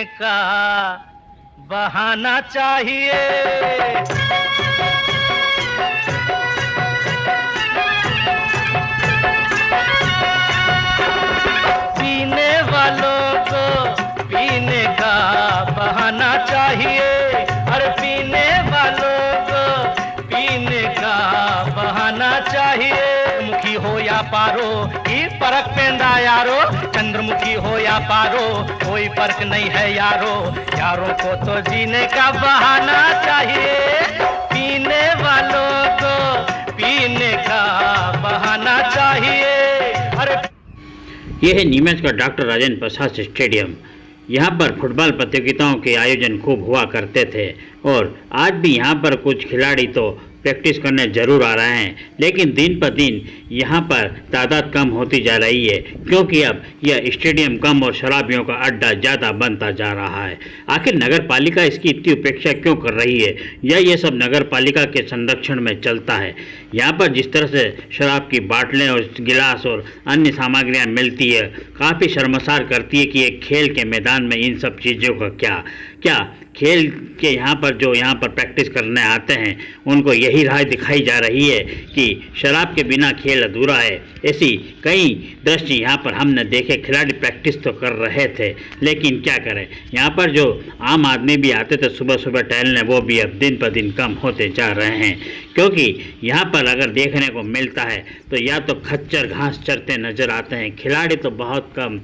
पीने का बहाना चाहिए। पीने वालों को पीने का बहाना चाहिए। अरे पीने वालों को पीने का बहाना चाहिए। मुखी हो या पारो की फर्क पैंदा यारो, चंद्रमुखी हो या पारो कोई फर्क नहीं है यारो। यारों को तो जीने का बहाना चाहिए। पीने वालों को पीने का बहाना चाहिए। अरे यह है नीमच का डॉक्टर राजेंद्र प्रसाद स्टेडियम। यहाँ पर फुटबॉल प्रतियोगिताओं के आयोजन खूब हुआ करते थे और आज भी यहाँ पर कुछ खिलाड़ी तो प्रैक्टिस करने जरूर आ रहे हैं, लेकिन दिन पर दिन यहाँ पर तादाद कम होती जा रही है क्योंकि अब यह स्टेडियम कम और शराबियों का अड्डा ज़्यादा बनता जा रहा है। आखिर नगर पालिका इसकी इतनी उपेक्षा क्यों कर रही है या ये सब नगर पालिका के संरक्षण में चलता है? यहाँ पर जिस तरह से शराब की बाटलें और गिलास और अन्य सामग्रियाँ मिलती है, काफ़ी शर्मसार करती है कि एक खेल के मैदान में इन सब चीज़ों का क्या खेल के यहाँ पर प्रैक्टिस करने आते हैं उनको यही राह दिखाई जा रही है कि शराब के बिना खेल अधूरा है। ऐसी कई दृश्य यहाँ पर हमने देखे। खिलाड़ी प्रैक्टिस तो कर रहे थे, लेकिन क्या करें, यहाँ पर जो आम आदमी भी आते थे सुबह सुबह टहलने, वो भी अब दिन पर दिन कम होते जा रहे हैं क्योंकि यहाँ पर अगर देखने को मिलता है तो या तो खच्चर घास चरते नज़र आते हैं, खिलाड़ी तो बहुत कम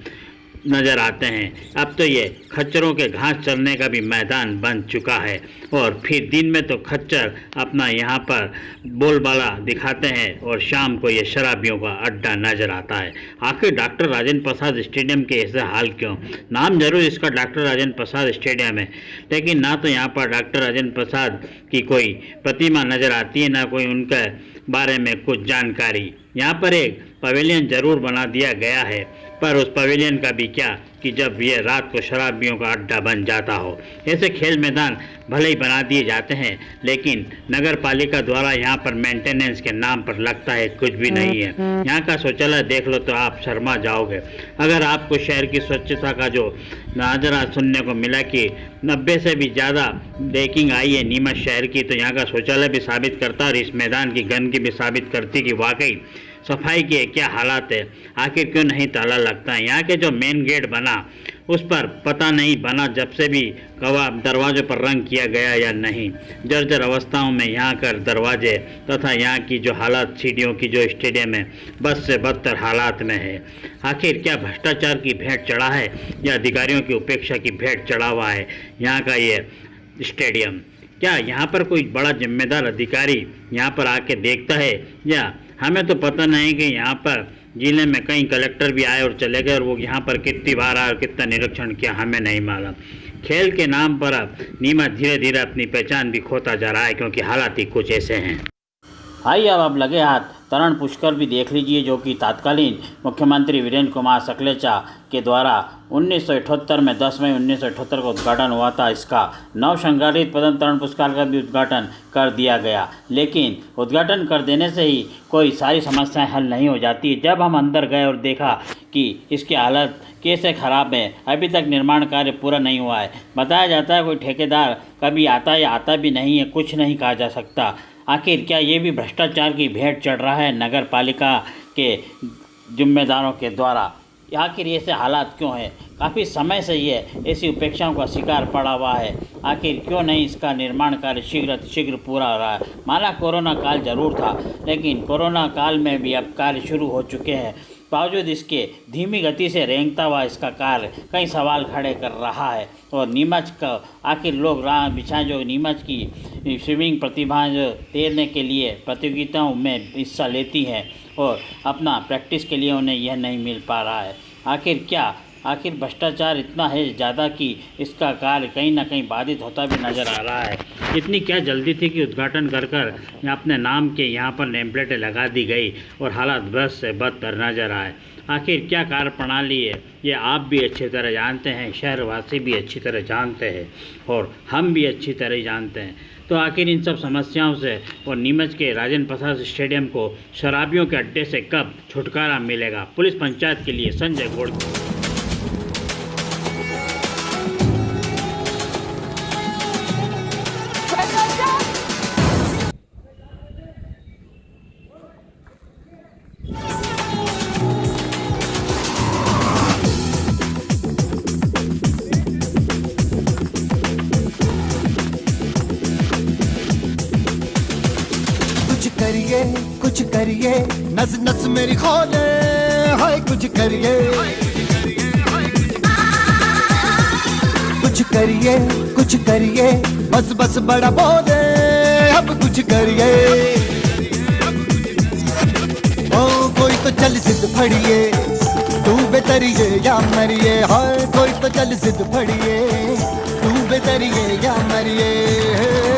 नज़र आते हैं। अब तो ये खच्चरों के घास चरने का भी मैदान बन चुका है और फिर दिन में तो खच्चर अपना यहाँ पर बोलबाला दिखाते हैं और शाम को ये शराबियों का अड्डा नज़र आता है। आखिर डॉक्टर राजेंद्र प्रसाद स्टेडियम के ऐसे हाल क्यों? नाम जरूर इसका डॉक्टर राजेंद्र प्रसाद स्टेडियम है, लेकिन ना तो यहाँ पर डॉक्टर राजेंद्र प्रसाद की कोई प्रतिमा नज़र आती है, ना कोई उनके बारे में कुछ जानकारी। यहाँ पर एक पवेलियन जरूर बना दिया गया है, पर उस पवेलियन का भी क्या कि जब ये रात को शराबियों का अड्डा बन जाता हो। ऐसे खेल मैदान भले ही बना दिए जाते हैं, लेकिन नगर पालिका द्वारा यहाँ पर मेंटेनेंस के नाम पर लगता है कुछ भी नहीं है। यहाँ का शौचालय देख लो तो आप शर्मा जाओगे। अगर आपको शहर की स्वच्छता का जो नाजरा सुनने को मिला कि 90 से भी ज़्यादा रेटिंग आई है नीमच शहर की, तो यहाँ का शौचालय भी साबित करता है और इस मैदान की गंदगी भी साबित करती कि वाकई सफाई के क्या हालात है। आखिर क्यों नहीं ताला लगता है? यहाँ के जो मेन गेट बना उस पर पता नहीं बना जब से भी दरवाज़ों पर रंग किया गया या नहीं। जर्जर अवस्थाओं में यहाँ कर दरवाजे तथा यहाँ की जो हालात सीढ़ियों की जो स्टेडियम है बस से बदतर हालात में है। आखिर क्या भ्रष्टाचार की भेंट चढ़ा है या अधिकारियों की उपेक्षा की भेंट चढ़ा हुआ है यहाँ का ये स्टेडियम? क्या यहाँ पर कोई बड़ा जिम्मेदार अधिकारी यहाँ पर आके देखता है या हमें तो पता नहीं कि यहाँ पर जिले में कई कलेक्टर भी आए और चले गए और वो यहाँ पर कितनी बार आए और कितना निरीक्षण किया हमें नहीं मालूम। खेल के नाम पर अब नीमच धीरे धीरे अपनी पहचान भी खोता जा रहा है क्योंकि हालात ही कुछ ऐसे हैं। आइए अब लगे हाथ तरण पुष्कर भी देख लीजिए, जो कि तत्कालीन मुख्यमंत्री वीरेंद्र कुमार सकलेचा के द्वारा 1978 में 10 मई 1978 को उद्घाटन हुआ था। इसका नवसंगारित पद्म तरण पुरस्कार का भी उद्घाटन कर दिया गया, लेकिन उद्घाटन कर देने से ही कोई सारी समस्याएं हल नहीं हो जाती। जब हम अंदर गए और देखा कि इसकी हालत कैसे ख़राब है, अभी तक निर्माण कार्य पूरा नहीं हुआ है। बताया जाता है कोई ठेकेदार कभी आता या आता भी नहीं है, कुछ नहीं कहा जा सकता। आखिर क्या ये भी भ्रष्टाचार की भेंट चढ़ रहा है नगर पालिका के जिम्मेदारों के द्वारा? आखिर ऐसे हालात क्यों हैं? काफ़ी समय से ये ऐसी उपेक्षाओं का शिकार पड़ा हुआ है। आखिर क्यों नहीं इसका निर्माण कार्य शीघ्र पूरा हो रहा है? माना कोरोना काल जरूर था, लेकिन कोरोना काल में भी अब कार्य शुरू हो चुके हैं। बावजूद इसके धीमी गति से रेंगता हुआ इसका कार्य कई सवाल खड़े कर रहा है। और नीमच का आखिर लोग राह बिछाएं जो नीमच की स्विमिंग प्रतिभा जो तैरने के लिए प्रतियोगिताओं में हिस्सा लेती हैं और अपना प्रैक्टिस के लिए उन्हें यह नहीं मिल पा रहा है। आखिर भ्रष्टाचार इतना है ज़्यादा कि इसका कार्य कहीं ना कहीं बाधित होता भी नज़र आ रहा है। इतनी क्या जल्दी थी कि उद्घाटन कर अपने नाम के यहाँ पर नेम प्लेटें लगा दी गई और हालात बस से बदतर नज़र आए। आखिर क्या कार्य प्रणाली है ये आप भी अच्छी तरह जानते हैं, शहरवासी भी अच्छी तरह जानते हैं और हम भी अच्छी तरह जानते हैं। तो आखिर इन सब समस्याओं से और नीमच के राजेंद्र प्रसाद स्टेडियम को शराबियों के अड्डे से कब छुटकारा मिलेगा? पुलिस पंचायत के लिए संजय गोड़। करिए नस नस मेरी खोले, हाय कुछ करिए कुछ करिए बस बस बड़ा बोले, अब कुछ करिए। ओ कोई तो चल जिद फड़िए, तू बेतरिए या मरिए, हाय कोई तो चल जिद फड़िए, तू बेतरिए या मरिए।